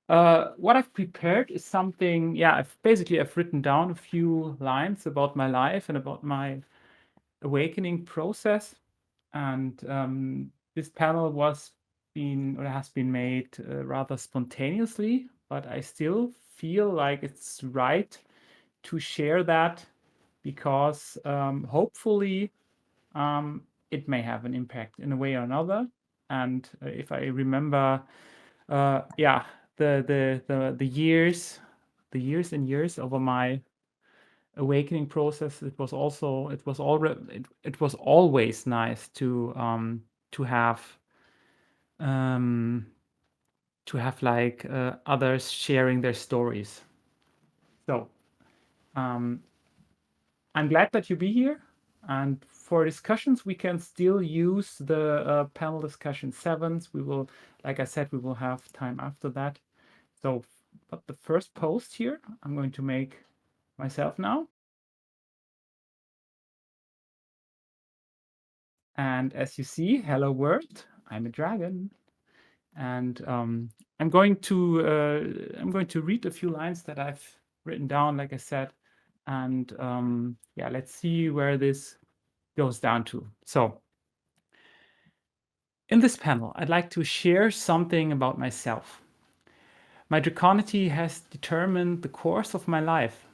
What I've prepared is something, yeah, I've written down a few lines about my life and about my awakening process. And this panel has been made rather spontaneously, but I still feel like it's right to share that because hopefully it may have an impact in a way or another. And if I remember, yeah, the years and years over my awakening process, it was always nice to have um, like others sharing their stories. So um, I'm glad that you be here. And for discussions, we can still use the panel discussion sevens. We will, like I said, we will have time after that. So, but the first post here, I'm going to make myself now. And as you see, hello world, I'm a dragon. And I'm going to read a few lines that I've written down, like I said, and yeah, let's see where this goes down to. So, in this panel, I'd like to share something about myself. My draconity has determined the course of my life.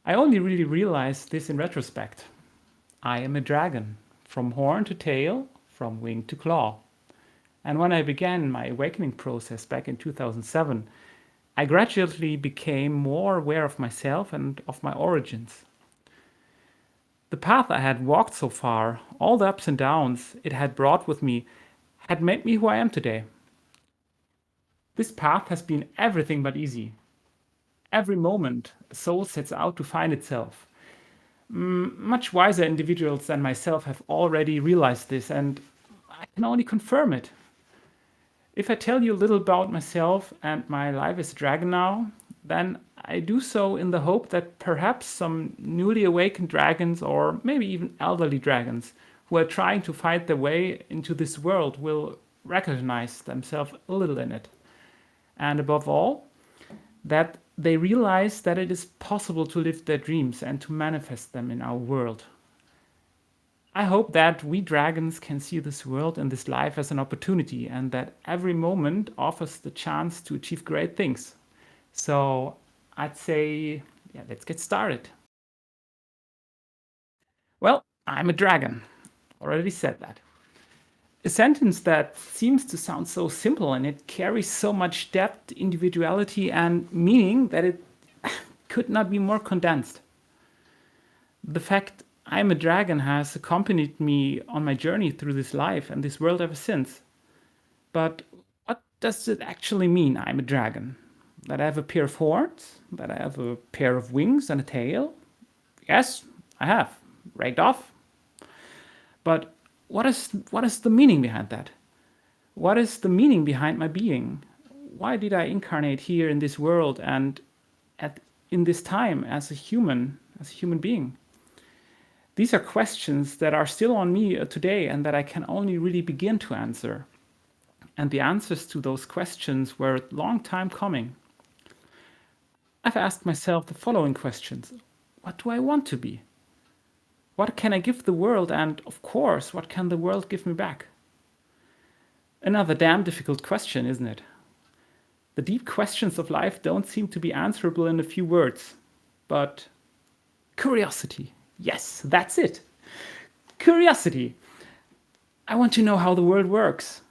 I only really realized this in retrospect. I am a dragon, from horn to tail, from wing to claw. And when I began my awakening process back in 2007, I gradually became more aware of myself and of my origins. The path I had walked so far, all the ups and downs it had brought with me, had made me who I am today. This path has been everything but easy. Every moment, a soul sets out to find itself. Much wiser individuals than myself have already realized this, and I can only confirm it. If I tell you a little about myself and my life as a dragon now, then I do so in the hope that perhaps some newly awakened dragons, or maybe even elderly dragons, who are trying to find their way into this world will recognize themselves a little in it. And above all, that they realize that it is possible to live their dreams and to manifest them in our world. I hope that we dragons can see this world and this life as an opportunity, and that every moment offers the chance to achieve great things. So I'd say, yeah, let's get started. Well, I'm a dragon. Already said that. A sentence that seems to sound so simple, and it carries so much depth, individuality, and meaning that it could not be more condensed. The fact I'm a dragon has accompanied me on my journey through this life and this world ever since. But what does it actually mean, I'm a dragon? That I have a pair of horns? That I have a pair of wings and a tail? Yes, I have. Raked off. But what is the meaning behind that? What is the meaning behind my being? Why did I incarnate here in this world and at in this time as a human being? These are questions that are still on me today and that I can only really begin to answer. And the answers to those questions were a long time coming. I've asked myself the following questions. What do I want to be? What can I give the world? And of course, what can the world give me back? Another damn difficult question, isn't it? The deep questions of life don't seem to be answerable in a few words. But curiosity. Yes, that's it. Curiosity. I want to know how the world works.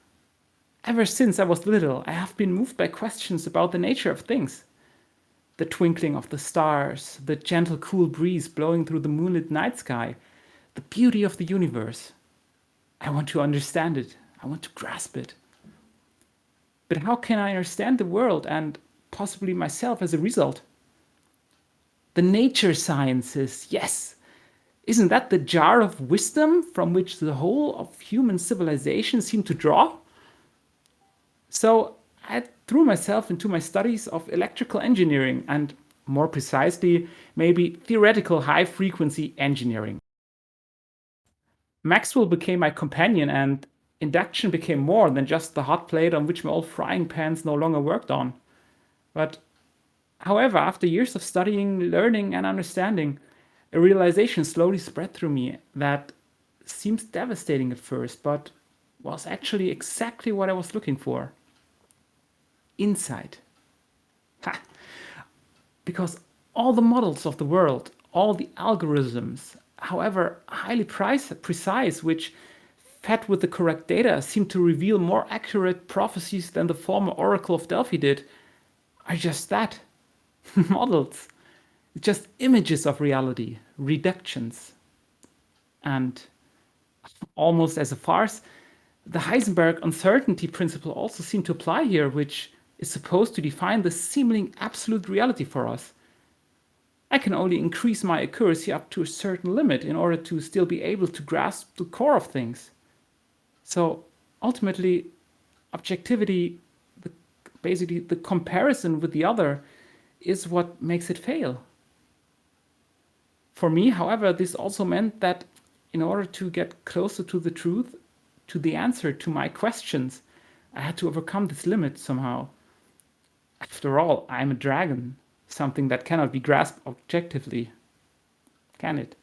Ever since I was little, I have been moved by questions about the nature of things. The twinkling of the stars, the gentle cool breeze blowing through the moonlit night sky, the beauty of the universe. I want to understand it. I want to grasp it. But how can I understand the world and possibly myself as a result? The nature sciences, yes. Isn't that the jar of wisdom from which the whole of human civilization seemed to draw? So I threw myself into my studies of electrical engineering and, more precisely, maybe theoretical high frequency engineering. Maxwell became my companion, and Induction became more than just the hot plate on which my old frying pans no longer worked on. But however, after years of studying, learning, and understanding, a realization slowly spread through me that seems devastating at first, but was actually exactly what I was looking for. Insight. Ha! Because all the models of the world, all the algorithms, however highly precise, which fed with the correct data, seem to reveal more accurate prophecies than the former Oracle of Delphi did, are just that. Models. Just images of reality, reductions. And almost as a farce, the Heisenberg uncertainty principle also seemed to apply here, which is supposed to define the seemingly absolute reality for us. I can only increase my accuracy up to a certain limit in order to still be able to grasp the core of things. So ultimately, objectivity, the, basically the comparison with the other, is what makes it fail. For me, however, this also meant that in order to get closer to the truth, to the answer to my questions, I had to overcome this limit somehow. After all, I'm a dragon, something that cannot be grasped objectively, can it?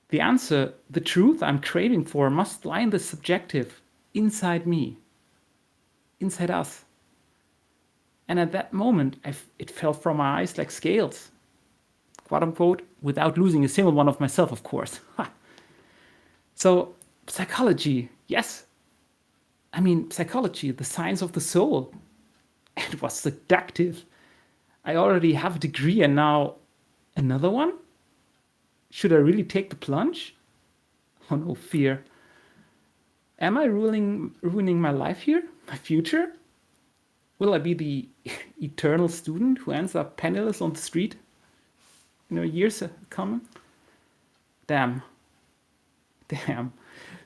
The answer, the truth I'm craving for, must lie in the subjective, inside me, inside us. And at that moment, it fell from my eyes like scales, quote unquote, without losing a single one of myself, of course. So, psychology, yes. I mean, psychology, the science of the soul. It was seductive. I already have a degree and now another one? Should I really take the plunge? Oh no, fear. Am I ruining my life here? My future? Will I be the eternal student who ends up penniless on the street? Years coming? Damn. Damn.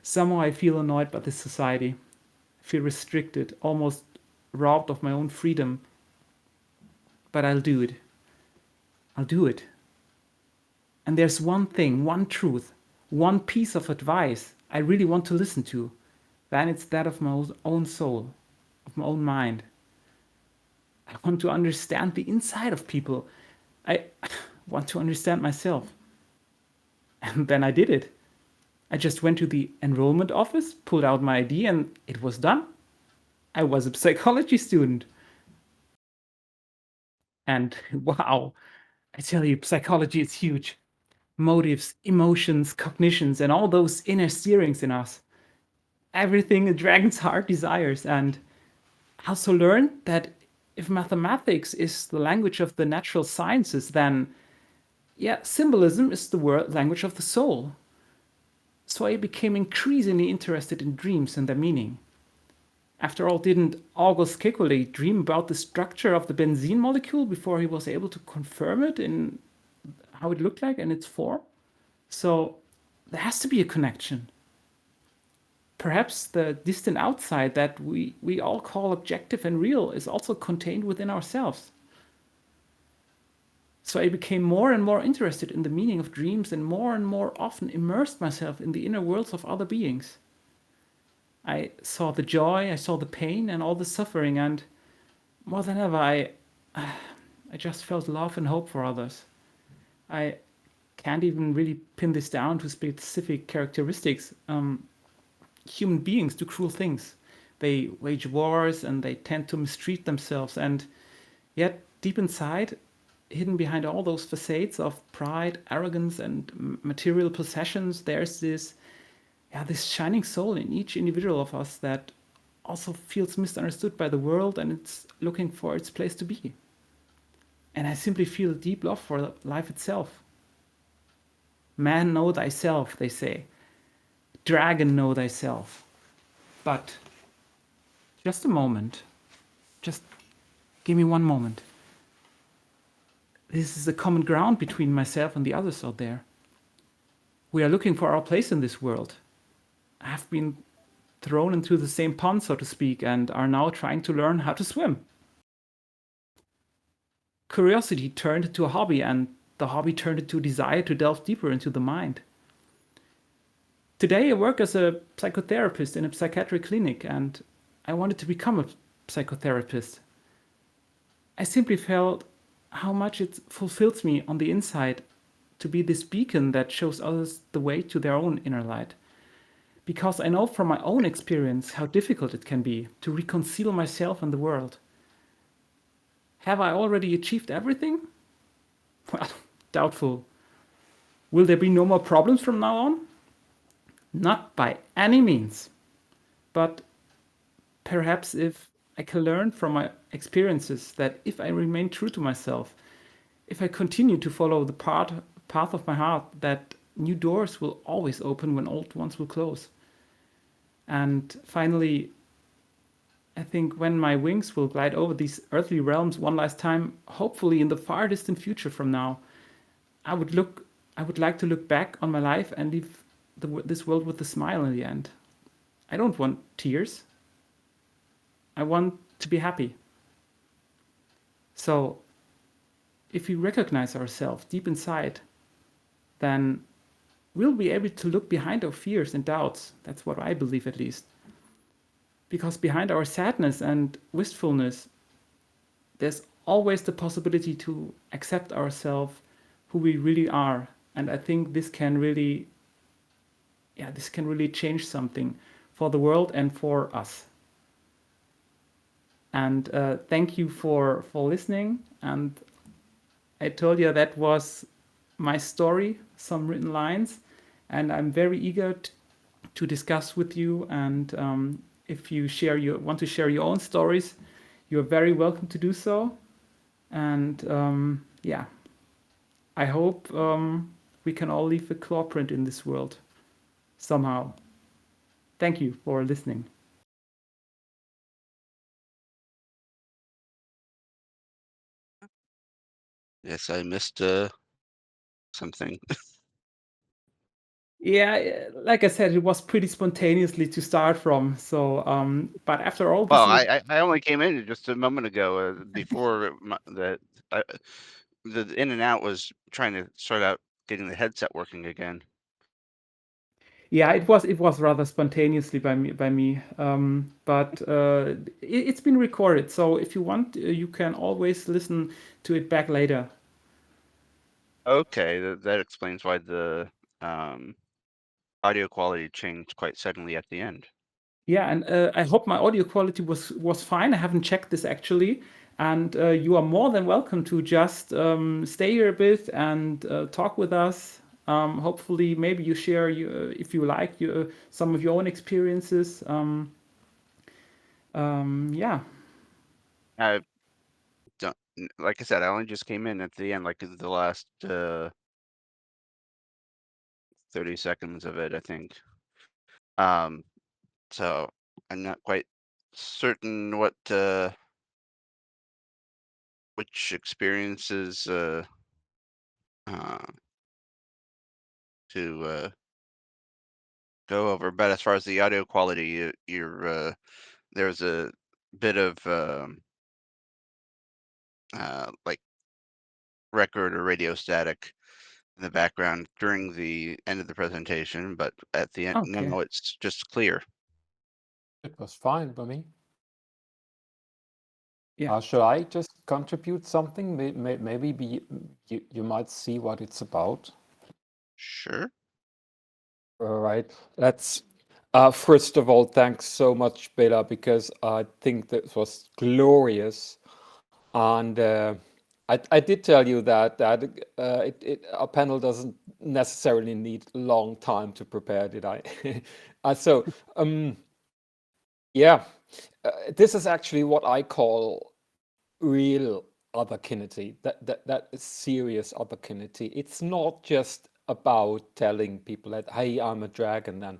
Somehow I feel annoyed by this society. I feel restricted, almost robbed of my own freedom. But I'll do it. I'll do it. And there's one thing, one truth, one piece of advice I really want to listen to. Then it's that of my own soul, of my own mind. I want to understand the inside of people. I want to understand myself. And then I did it. I just went to the enrollment office, pulled out my ID, and it was done. I was a psychology student. And wow, I tell you, psychology is huge. Motives, emotions, cognitions, and all those inner steerings in us. Everything a dragon's heart desires. And I also learned that if mathematics is the language of the natural sciences, then yeah, symbolism is the language of the soul. So I became increasingly interested in dreams and their meaning. After all, didn't August Kekulé dream about the structure of the benzene molecule before he was able to confirm it in how it looked like in its form? So there has to be a connection. Perhaps the distant outside that we all call objective and real is also contained within ourselves. So I became more and more interested in the meaning of dreams and more often immersed myself in the inner worlds of other beings. I saw the joy, I saw the pain and all the suffering, and more than ever, I just felt love and hope for others. I can't even really pin this down to specific characteristics. Human beings do cruel things. They wage wars and they tend to mistreat themselves, and yet deep inside, hidden behind all those facades of pride, arrogance, and material possessions, there's this shining soul in each individual of us that also feels misunderstood by the world and it's looking for its place to be. And I simply feel a deep love for life itself. Man, know thyself, they say. Dragon, know thyself. But just a moment. Just give me one moment. This is the common ground between myself and the others out there. We are looking for our place in this world. Have been thrown into the same pond, so to speak, and are now trying to learn how to swim. Curiosity turned into a hobby, and the hobby turned into a desire to delve deeper into the mind. Today, I work as a psychotherapist in a psychiatric clinic, and I wanted to become a psychotherapist. I simply felt how much it fulfills me on the inside to be this beacon that shows others the way to their own inner light. Because I know from my own experience how difficult it can be to reconcile myself and the world. Have I already achieved everything? Well, doubtful. Will there be no more problems from now on? Not by any means. But perhaps if I can learn from my experiences that if I remain true to myself, if I continue to follow the path of my heart, that new doors will always open when old ones will close. And finally, I think when my wings will glide over these earthly realms one last time, hopefully in the far distant future from now, I would look I would like to look back on my life and leave this world with a smile in the end. I don't want tears. I want to be happy. So, if we recognize ourselves deep inside, then we'll be able to look behind our fears and doubts. That's what I believe, at least. Because behind our sadness and wistfulness, there's always the possibility to accept ourselves, who we really are. And I think this can really, yeah, this can really change something for the world and for us. And thank you for listening. And I told you that was my story, some written lines, and I'm very eager to discuss with you. And if you want to share your own stories, you're very welcome to do so. And yeah, I hope we can all leave a claw print in this world somehow. Thank you for listening. Yes, I missed something. Yeah, like I said, it was pretty spontaneously to start from. So, but after all Well, this, I only came in just a moment ago. Before the in and out was trying to sort out getting the headset working again. yeah, it was rather spontaneously by me. But it's been recorded, so if you want, you can always listen to it back later. Okay, that explains why the um, audio quality changed quite suddenly at the end. Yeah, and I hope my audio quality was fine. I haven't checked this actually, and you are more than welcome to just stay here a bit and talk with us. Hopefully, maybe you share if you like some of your own experiences. Yeah, I don't, like I said, I only just came in at the end, like in the last 30 seconds of it, I think. Um, so I'm not quite certain which experiences uh, to go over. But as far as the audio quality, there's a bit of like record or radio static in the background during the end of the presentation, but at the end, okay. no, it's just clear. It was fine by me. Yeah. Should I just contribute something? Maybe you might see what it's about. Sure. All right. Let's first of all, thanks so much, Bela, because I think that was glorious. And I did tell you that a panel doesn't necessarily need a long time to prepare, did I? So yeah, this is actually what I call real otherkinity. That is serious otherkinity. It's not just about telling people that, hey, I'm a dragon and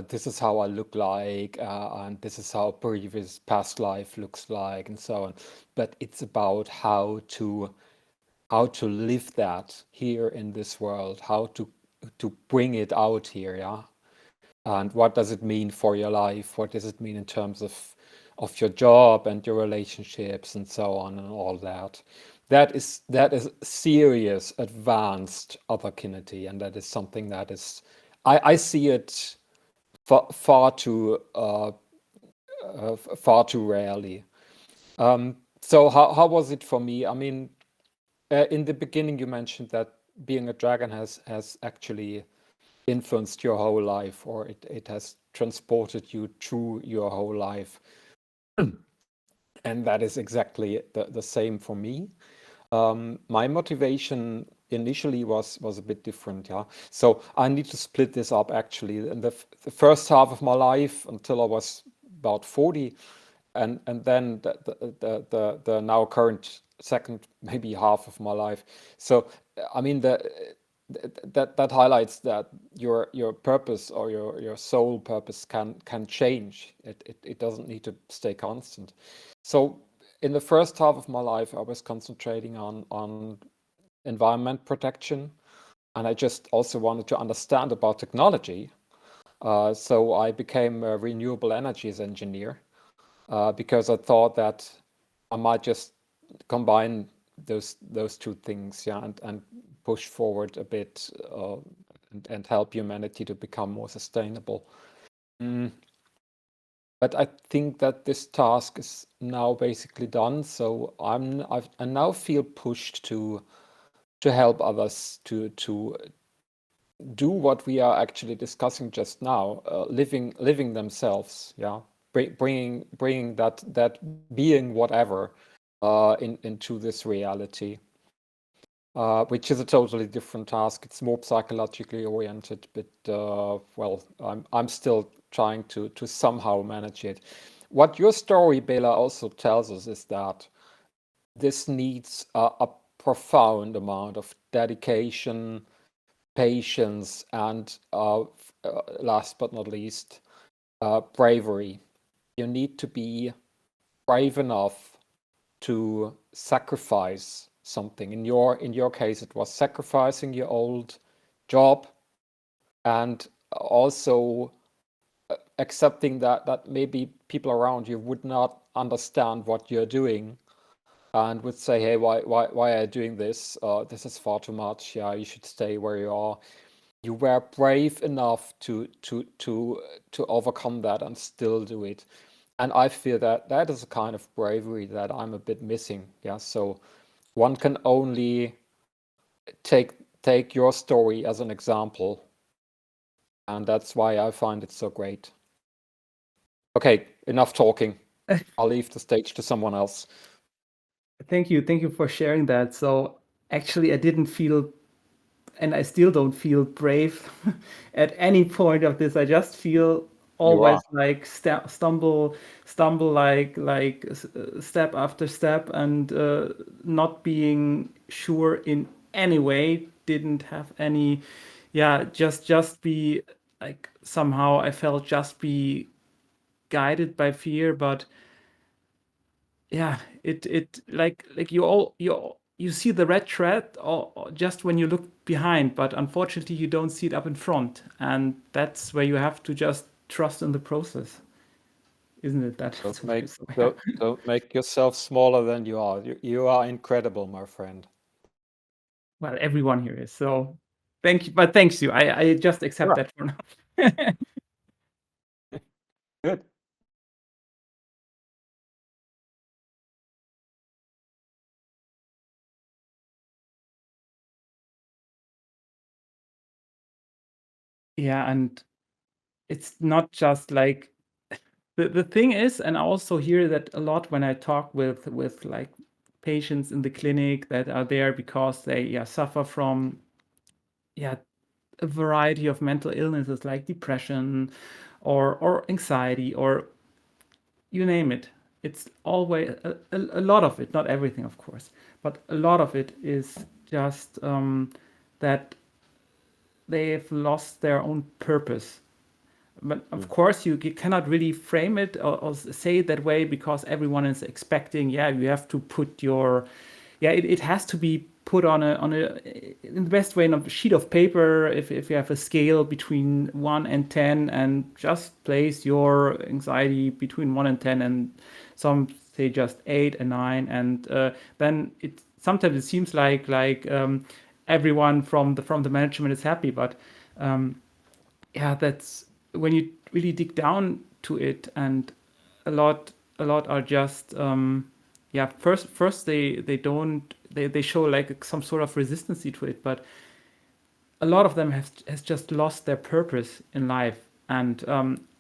this is how I look like, and this is how previous past life looks like, and so on. But it's about how to live that here in this world, how to bring it out here, yeah. And what does it mean for your life? What does it mean in terms of your job and your relationships and so on and all that? That is serious, advanced otherkinity, and that is something that is I see it far too rarely. So how was it for me? I mean, in the beginning, you mentioned that being a dragon has actually influenced your whole life, or it has transported you through your whole life. And that is exactly the same for me. My motivation initially was a bit different, yeah. So I need to split this up actually. In the first half of my life until I was about 40, and then the now current second maybe half of my life. So I mean that highlights that your purpose or your soul purpose can change. It doesn't need to stay constant. So in the first half of my life, I was concentrating on environment protection, and I just also wanted to understand about technology. So I became a renewable energies engineer because I thought that I might just combine those two things, yeah, and push forward a bit and help humanity to become more sustainable. Mm. But I think that this task is now basically done, so I now feel pushed to help others to do what we are actually discussing just now, living themselves, yeah, bringing that being whatever into this reality, which is a totally different task. It's more psychologically oriented, but well, I'm still trying to somehow manage it. What your story, Bela, also tells us is that this needs a profound amount of dedication, patience, and last but not least, bravery. You need to be brave enough to sacrifice something. In your case, it was sacrificing your old job and also accepting that maybe people around you would not understand what you're doing and would say, hey, why are you doing this? This is far too much. Yeah, you should stay where you are. You were brave enough to overcome that and still do it. And I feel that that is a kind of bravery that I'm a bit missing. Yeah, so one can only take your story as an example, and that's why I find it so great. Okay, enough talking. I'll leave the stage to someone else. Thank you for sharing that. So actually, I didn't feel, and I still don't feel brave at any point of this. I just feel You always are. like stumble, like step after step, and not being sure in any way. Didn't have any, yeah, just be like somehow I felt just be guided by fear, but yeah, it like you see the red thread or just when you look behind, but unfortunately you don't see it up in front, and that's where you have to just trust in the process, isn't it? That's Don't what you make say. don't make yourself smaller than you are. You are incredible, my friend. Well, everyone here is, so thank you, but thanks you. I just accept Sure. that for now. Good. Yeah, and it's not just like the thing is, and I also hear that a lot when I talk with like patients in the clinic that are there because they, yeah, suffer from, yeah, a variety of mental illnesses like depression or anxiety or you name it. It's always a lot of it, not everything, of course, but a lot of it is just that they've lost their own purpose. But of course, you cannot really frame it or say it that way because everyone is expecting, yeah, you have to put your, yeah, it has to be put on a in the best way on a sheet of paper. If you have a scale between 1 and 10, and just place your anxiety between 1 and 10, and some say just 8 and 9, and then it sometimes it seems like everyone from the management is happy, but yeah, that's when you really dig down to it, and a lot are just yeah, first they don't they show like some sort of resistance to it, but a lot of them has just lost their purpose in life, and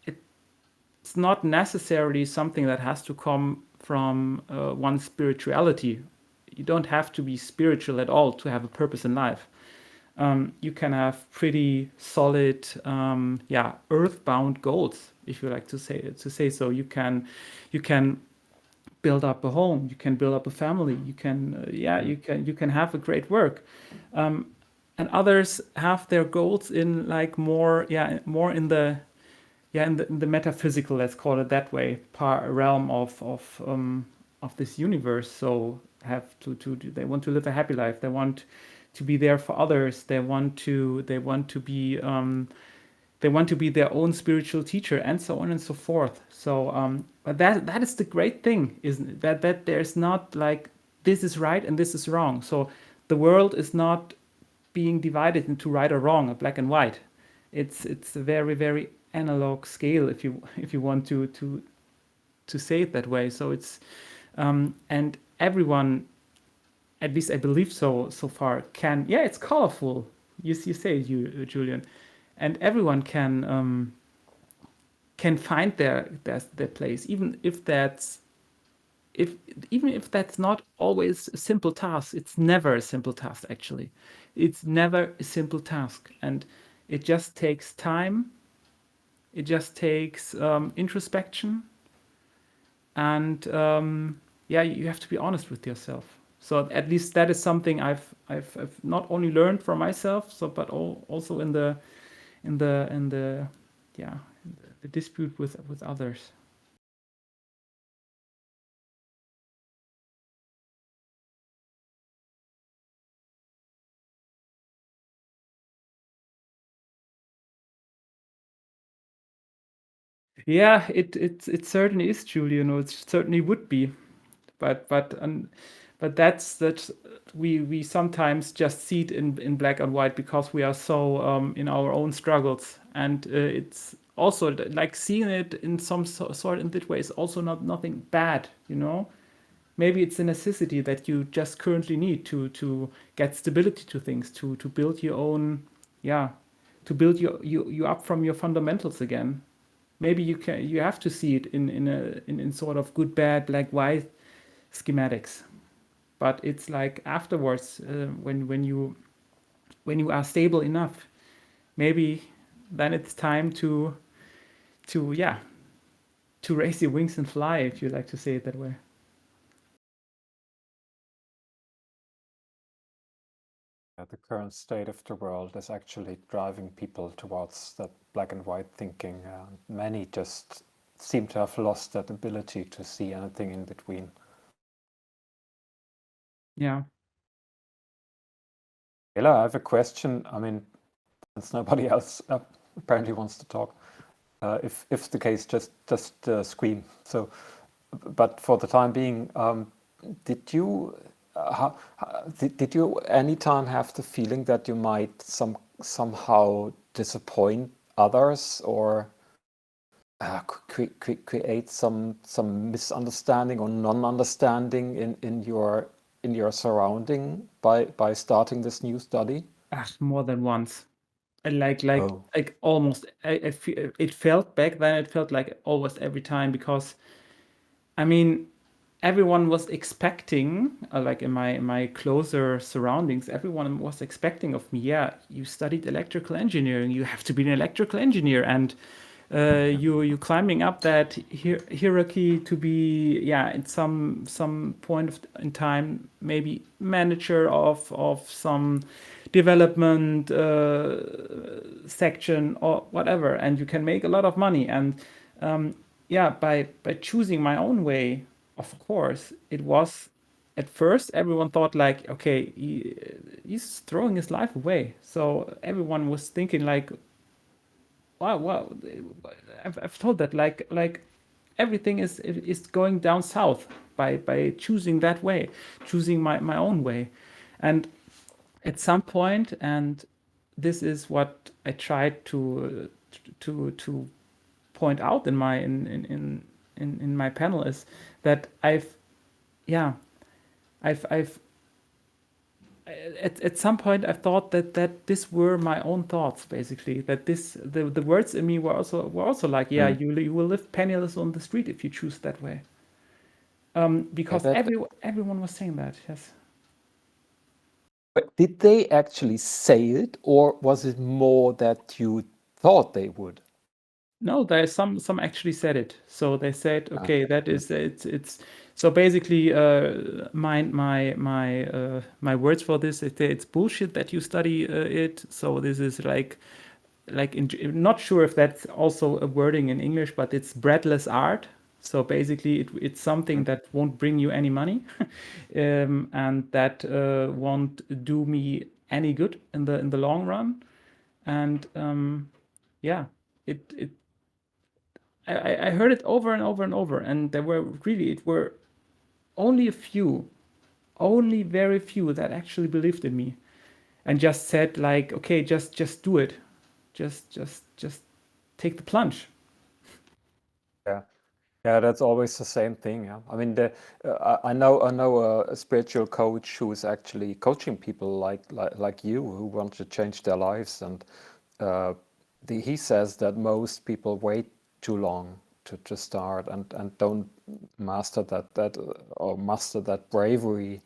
it's not necessarily something that has to come from one's spirituality. You don't have to be spiritual at all to have a purpose in life. You can have pretty solid, yeah, earthbound goals, if you like to say so. You can build up a home, you can build up a family, you can, yeah, you can have a great work. And others have their goals in like more, yeah, more in the, yeah, in the metaphysical, let's call it that way, realm of this universe. So have to they want to live a happy life. They want to be there for others. They want to be they want to be their own spiritual teacher, and so on and so forth. So but that is the great thing, isn't it? That there's not like this is right and this is wrong. So the world is not being divided into right or wrong, a black and white. It's a very analog scale, if you want to say it that way. So it's and everyone, at least I believe so far, can, yeah, it's colorful. You say it, you Julian, and everyone can find their place, even if that's if even if that's not always a simple task. It's never a simple task, actually. It's never a simple task, and it just takes time. It just takes introspection, and yeah, you have to be honest with yourself. So at least that is something I've not only learned from myself, so but also in the yeah, the dispute with others. Yeah, it certainly is, Julian, or it certainly would be. But that's we sometimes just see it in black and white because we are so in our own struggles, and it's also like seeing it in some sort in that way is also not nothing bad, you know. Maybe it's a necessity that you just currently need to get stability to things, to build your own, yeah, to build you up from your fundamentals again. Maybe you have to see it in sort of good, bad, black, white schematics. But it's like afterwards, when you are stable enough, maybe then it's time to yeah, to raise your wings and fly, if you like to say it that way. The current state of the world is actually driving people towards that black and white thinking. Many just seem to have lost that ability to see anything in between. Yeah. Ella, I have a question. I mean, since nobody else apparently wants to talk, if the case, just scream. So, but for the time being, did you did you anytime have the feeling that you might somehow disappoint others, or create some misunderstanding or non-understanding in your surrounding by starting this new study? More than once. Like Oh. like almost it felt back then, it felt like almost every time, because I mean, everyone was expecting, like in my closer surroundings, everyone was expecting of me, yeah, you studied electrical engineering, you have to be an electrical engineer, and you climbing up that hierarchy to be, yeah, in some point in time, maybe manager of some development section or whatever, and you can make a lot of money. And yeah, by choosing my own way, of course, it was at first everyone thought like, okay, he's throwing his life away. So everyone was thinking like, wow, I've told that like everything is going down south by choosing that way, choosing my own way. And at some point, and this is what I tried to to point out in my panel is that yeah I've at some point I thought that this were my own thoughts, basically, that the words in me were also like, yeah, Mm. you will live penniless on the street if you choose that way. Yeah, Because everyone was saying that. Yes. but did they actually say it, or was it more that you thought they would? No, there's some actually said it. So they said, Ah, okay, that mm, is it's so basically my words for this, it's bullshit that you study it. So this is like not sure if that's also a wording in English, but it's breadless art. So basically, it's something mm. that won't bring you any money, and that won't do me any good in the long run. And yeah, it I heard it over and over and over, and there were really it were only a few, only very few that actually believed in me and just said like, okay, just do it, just take the plunge. Yeah. Yeah, that's always the same thing. Yeah, I mean, I know a spiritual coach who is actually coaching people like you who want to change their lives, and uh, he says that most people wait too long to start and don't master or master that bravery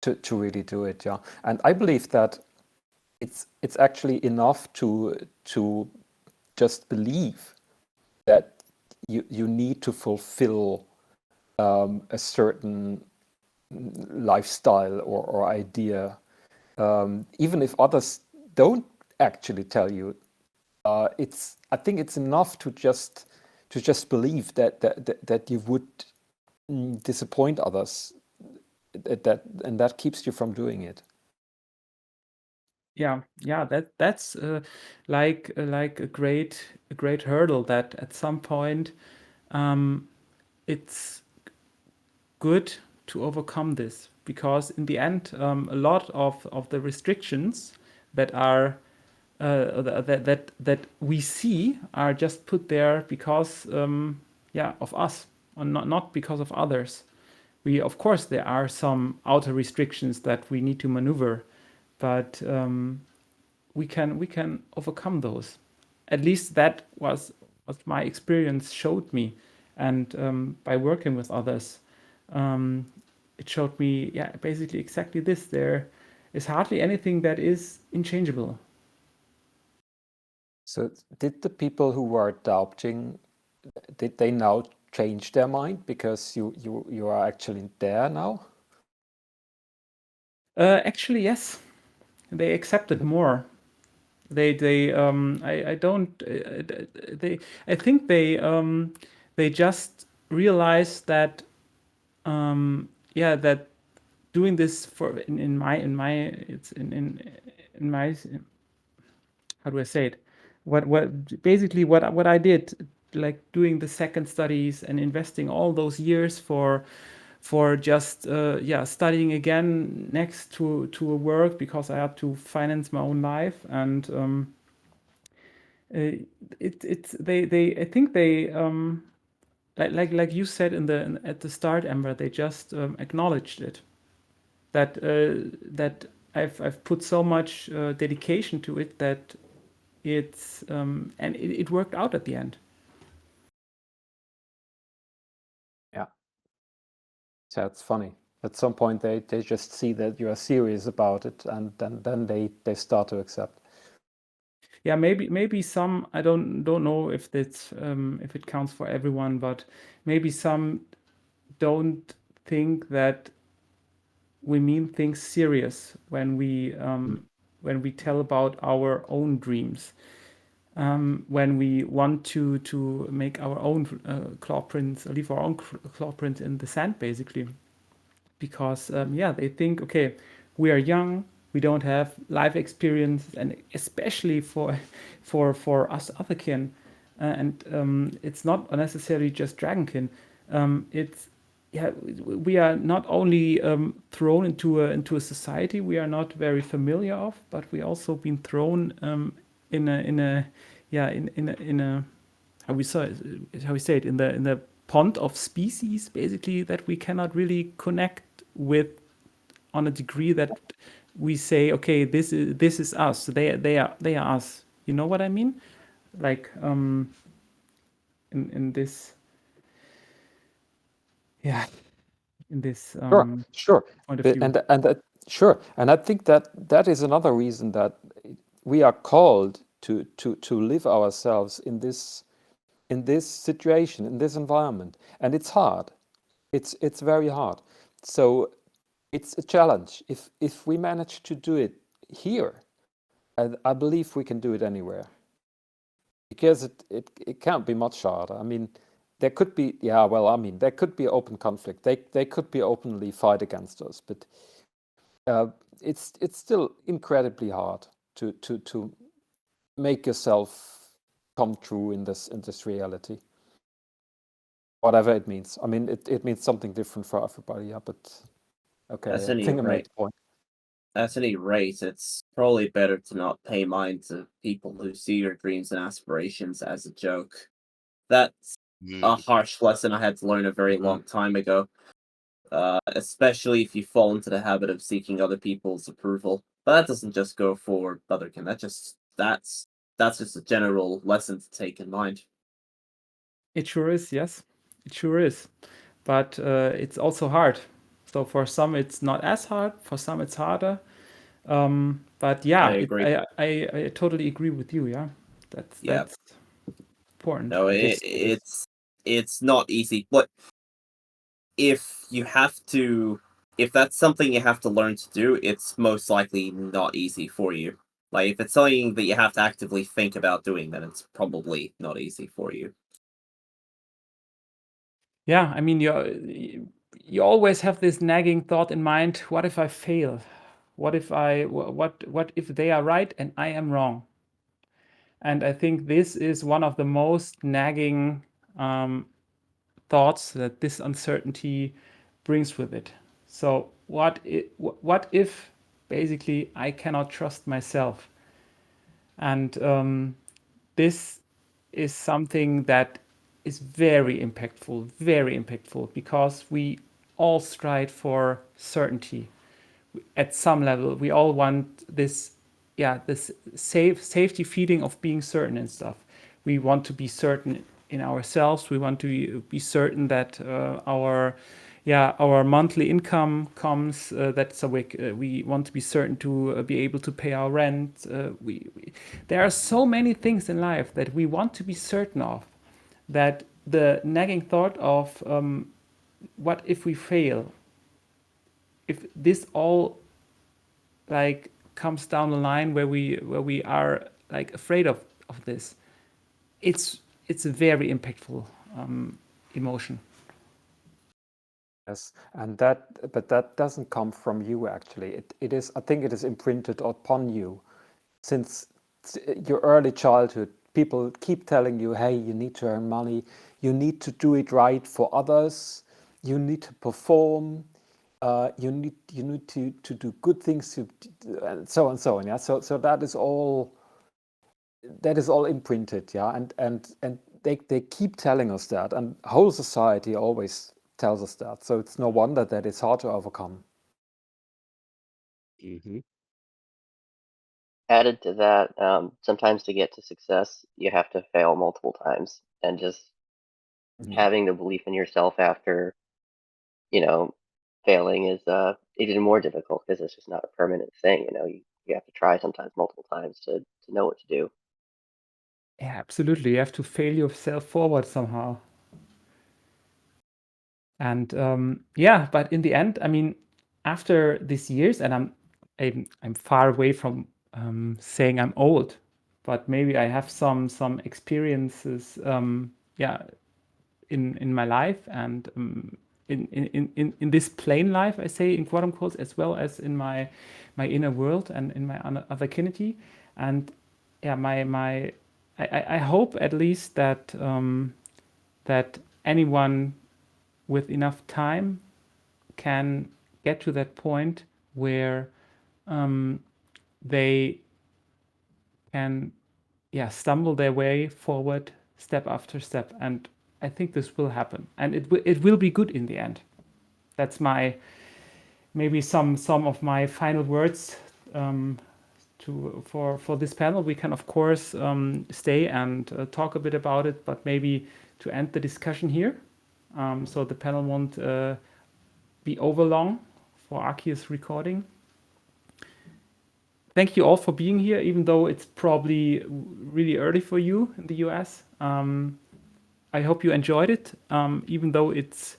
to really do it. Yeah, and I believe that it's actually enough to just believe that you need to fulfill a certain lifestyle or idea, even if others don't actually tell you. I think it's enough to just believe that you would disappoint others, and that keeps you from doing it. Yeah, that's like a great hurdle that at some point it's good to overcome this, because in the end a lot of the restrictions that are that we see are just put there because yeah, of us, and not because of others. We, of course, there are some outer restrictions that we need to maneuver, but we can overcome those. At least that was what my experience showed me, and by working with others, um, it showed me, yeah, basically exactly this. There is hardly anything that is inchangeable. So did the people who were doubting, did they now change their mind because you are actually there now? Actually, yes, they accepted more. I don't they I think they just realized that yeah, that doing this for in my it's in my, how do I say it? What basically what I did, like doing the second studies and investing all those years for just yeah, studying again next to a work, because I had to finance my own life. And it's they I think they like you said at the start, Amber, they just acknowledged it, that that I've put so much dedication to it that it's and it worked out at the end. Yeah. So it's funny. At some point, they just see that you are serious about it, and then they start to accept. Yeah, maybe some, I don't know if it counts for everyone, but maybe some don't think that we mean things serious when we tell about our own dreams, when we want to make our own claw prints, leave our own claw prints in the sand, basically. Because yeah, they think, okay, we are young, we don't have life experience, and especially for us otherkin, and it's not necessarily just dragonkin. It's yeah, we are not only thrown into a society we are not very familiar of, but we also been thrown in a in a how we say it, in the pond of species, basically, that we cannot really connect with on a degree that we say, okay, this is us. They are us. You know what I mean? Like in this yeah in this Sure. point of The- view. and that, sure. And I think that is another reason that we are called to live ourselves in this situation, in this environment. And it's hard. It's very hard. So it's a challenge. If we manage to do it here, I believe we can do it anywhere. Because it can't be much harder. I mean, there could be, yeah, well, I mean, there could be open conflict. They could be openly fight against us, but uh, it's still incredibly hard to make yourself come true in this reality, whatever it means. I mean, it means something different for everybody, yeah, but okay, At I any think I made rate, the point. at any rate, it's probably better to not pay mind to people who see your dreams and aspirations as a joke. That's a harsh lesson I had to learn a very long time ago. Especially if you fall into the habit of seeking other people's approval. But that doesn't just go for Otherkin. That's just a general lesson to take in mind. It sure is, yes. It sure is. But it's also hard. So for some it's not as hard, for some it's harder. But yeah, I agree. I totally agree with you, yeah. Yeah. That's important. No, it's not easy. But if that's something you have to learn to do, it's most likely not easy for you. Like if it's something that you have to actively think about doing, then it's probably not easy for you. Yeah, I mean, you always have this nagging thought in mind, what if I fail? What if they are right and I am wrong? And I think this is one of the most nagging thoughts that this uncertainty brings with it. So what if basically I cannot trust myself? And this is something that is very impactful, because we all strive for certainty at some level. We all want this, yeah, this safety feeling of being certain and stuff. We want to be certain in ourselves. We want to be certain that our monthly income comes. That's a we want to be certain to be able to pay our rent. There are so many things in life that we want to be certain of, that the nagging thought of what if we fail, if this all like comes down the line where we are like afraid of this, it's a very impactful emotion. Yes, and but that doesn't come from you actually. It is, I think it is imprinted upon you since your early childhood. People keep telling you, hey, you need to earn money, you need to do it right for others, you need to perform, you need to do good things, and so on and so on. Yeah, so that is all imprinted. Yeah, and they keep telling us that, and whole society always tells us that. So it's no wonder that it's hard to overcome. Added to that, sometimes to get to success, you have to fail multiple times, and just having the belief in yourself after, failing is even more difficult, because it's just not a permanent thing. You have to try sometimes multiple times to know what to do. Yeah, absolutely. You have to fail yourself forward somehow. And yeah, but in the end, I mean, after these years, and I'm far away from saying I'm old, but maybe I have some experiences, yeah, in my life, and in this plain life, I say in quote unquote, as well as in my inner world and in my other kinity. And yeah, I hope at least that that anyone with enough time can get to that point where they can stumble their way forward step after step. And I think this will happen, and it will be good in the end. That's maybe some of my final words for this panel. We can of course stay and talk a bit about it, but maybe to end the discussion here, so the panel won't be over long for Aki's recording. Thank you all for being here, even though it's probably really early for you in the US. I hope you enjoyed it, even though it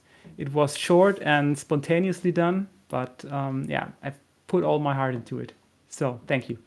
was short and spontaneously done. But yeah, I've put all my heart into it. So thank you.